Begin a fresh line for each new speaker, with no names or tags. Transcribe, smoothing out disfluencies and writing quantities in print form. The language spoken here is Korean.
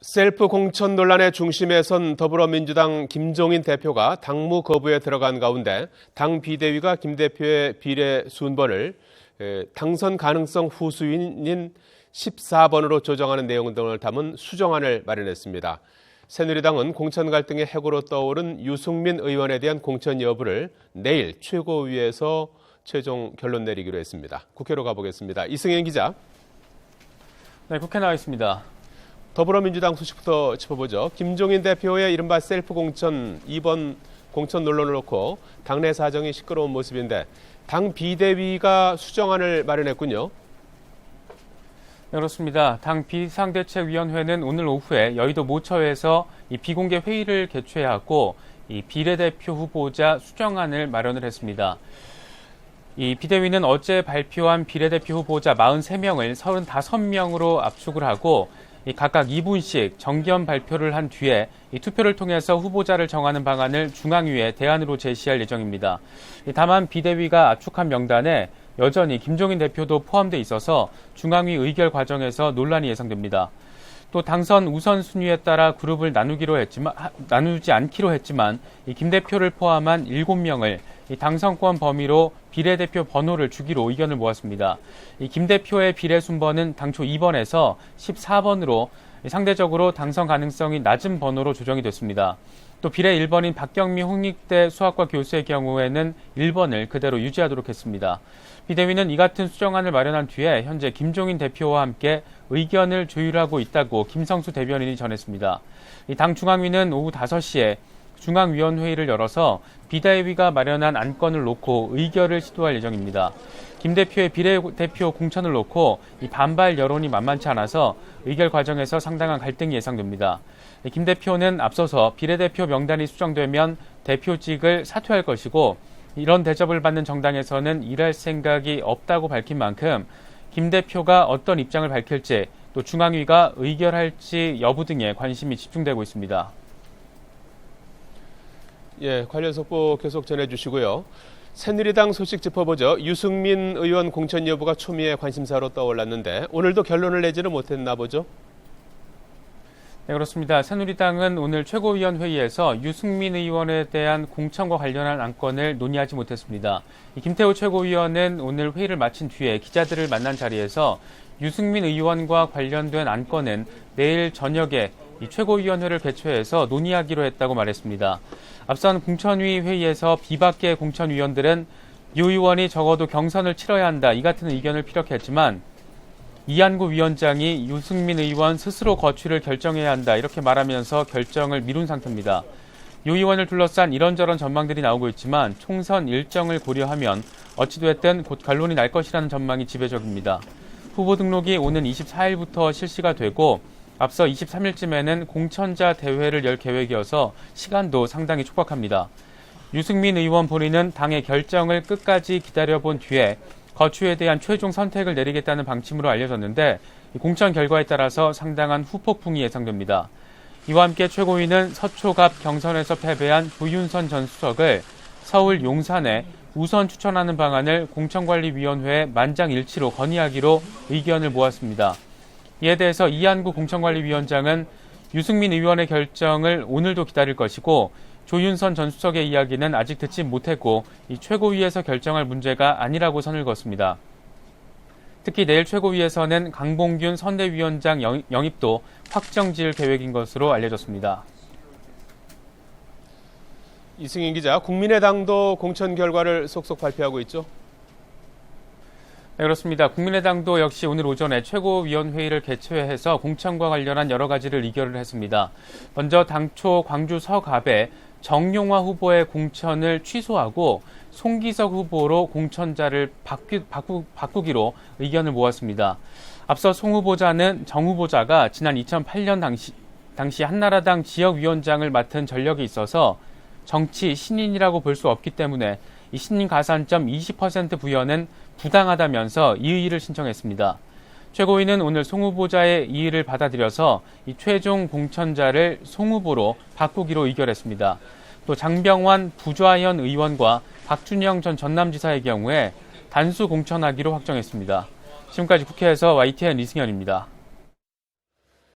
셀프 공천 논란의 중심에 선 더불어민주당 김종인 대표가 당무 거부에 들어간 가운데 당 비대위가 김 대표의 비례 순번을 당선 가능성 후수인인 14번으로 조정하는 내용 등을 담은 수정안을 마련했습니다. 새누리당은 공천 갈등의 핵으로 떠오른 유승민 의원에 대한 공천 여부를 내일 최고위에서 최종 결론 내리기로 했습니다. 국회로 가보겠습니다. 이승현 기자.
네, 국회 나와 있습니다.
더불어민주당 소식부터 짚어보죠. 김종인 대표의 이른바 셀프 공천, 이번 공천 논란을 놓고 당내 사정이 시끄러운 모습인데 당 비대위가 수정안을 마련했군요.
네, 그렇습니다. 당 비상대책위원회는 오늘 오후에 여의도 모처에서 이 비공개 회의를 개최하고 이 비례대표 후보자 수정안을 마련을 했습니다. 이 비대위는 어제 발표한 비례대표 후보자 43명을 35명으로 압축을 하고 각각 2분씩 정견 발표를 한 뒤에 이 투표를 통해서 후보자를 정하는 방안을 중앙위에 대안으로 제시할 예정입니다. 다만 비대위가 압축한 명단에 여전히 김종인 대표도 포함돼 있어서 중앙위 의결 과정에서 논란이 예상됩니다. 또 당선 우선순위에 따라 그룹을 나누지 않기로 했지만 김 대표를 포함한 7명을 당선권 범위로 비례대표 번호를 주기로 의견을 모았습니다. 김 대표의 비례 순번은 당초 2번에서 14번으로 상대적으로 당선 가능성이 낮은 번호로 조정이 됐습니다. 또 비례 1번인 박경미 홍익대 수학과 교수의 경우에는 1번을 그대로 유지하도록 했습니다. 비대위는 이 같은 수정안을 마련한 뒤에 현재 김종인 대표와 함께 의견을 조율하고 있다고 김성수 대변인이 전했습니다. 당 중앙위는 오후 5시에 중앙위원회의를 열어서 비대위가 마련한 안건을 놓고 의결을 시도할 예정입니다. 김 대표의 비례대표 공천을 놓고 반발 여론이 만만치 않아서 의결 과정에서 상당한 갈등이 예상됩니다. 김 대표는 앞서서 비례대표 명단이 수정되면 대표직을 사퇴할 것이고 이런 대접을 받는 정당에서는 일할 생각이 없다고 밝힌 만큼 김 대표가 어떤 입장을 밝힐지 또 중앙위가 의결할지 여부 등에 관심이 집중되고 있습니다.
예, 관련 속보 계속 전해주시고요. 새누리당 소식 짚어보죠. 유승민 의원 공천 여부가 초미의 관심사로 떠올랐는데 오늘도 결론을 내지는 못했나 보죠?
네, 그렇습니다. 새누리당은 오늘 최고위원회의에서 유승민 의원에 대한 공천과 관련한 안건을 논의하지 못했습니다. 김태우 최고위원은 오늘 회의를 마친 뒤에 기자들을 만난 자리에서 유승민 의원과 관련된 안건은 내일 저녁에 이 최고위원회를 개최해서 논의하기로 했다고 말했습니다. 앞선 공천위 회의에서 비박계 공천위원들은 유 의원이 적어도 경선을 치러야 한다 이 같은 의견을 피력했지만 이한구 위원장이 유승민 의원 스스로 거취를 결정해야 한다 이렇게 말하면서 결정을 미룬 상태입니다. 유 의원을 둘러싼 이런저런 전망들이 나오고 있지만 총선 일정을 고려하면 어찌됐든 곧 결론이 날 것이라는 전망이 지배적입니다. 후보 등록이 오는 24일부터 실시가 되고 앞서 23일쯤에는 공천자 대회를 열 계획이어서 시간도 상당히 촉박합니다. 유승민 의원 본인은 당의 결정을 끝까지 기다려본 뒤에 거취에 대한 최종 선택을 내리겠다는 방침으로 알려졌는데 공천 결과에 따라서 상당한 후폭풍이 예상됩니다. 이와 함께 최고위는 서초갑 경선에서 패배한 조윤선 전 수석을 서울 용산에 우선 추천하는 방안을 공천관리위원회에 만장일치로 건의하기로 의견을 모았습니다. 이에 대해서 이한구 공천관리위원장은 유승민 의원의 결정을 오늘도 기다릴 것이고 조윤선 전 수석의 이야기는 아직 듣지 못했고 이 최고위에서 결정할 문제가 아니라고 선을 그었습니다. 특히 내일 최고위에서는 강봉균 선대위원장 영입도 확정 지을 계획인 것으로 알려졌습니다.
이승인 기자, 국민의당도 공천 결과를 속속 발표하고 있죠?
네, 그렇습니다. 국민의당도 역시 오늘 오전에 최고위원회의를 개최해서 공천과 관련한 여러 가지를 의결을 했습니다. 먼저 당초 광주 서갑에 정용화 후보의 공천을 취소하고 송기석 후보로 공천자를 바꾸기로 의견을 모았습니다. 앞서 송 후보자는 정 후보자가 지난 2008년 당시 한나라당 지역위원장을 맡은 전력이 있어서 정치 신인이라고 볼 수 없기 때문에 이 신인 가산점 20% 부여는 부당하다면서 이의를 신청했습니다. 최고위는 오늘 송 후보자의 이의를 받아들여서 이 최종 공천자를 송 후보로 바꾸기로 의결했습니다. 또 장병환 부좌현 의원과 박준영 전 전남지사의 경우에 단수 공천하기로 확정했습니다. 지금까지 국회에서 YTN 이승현입니다.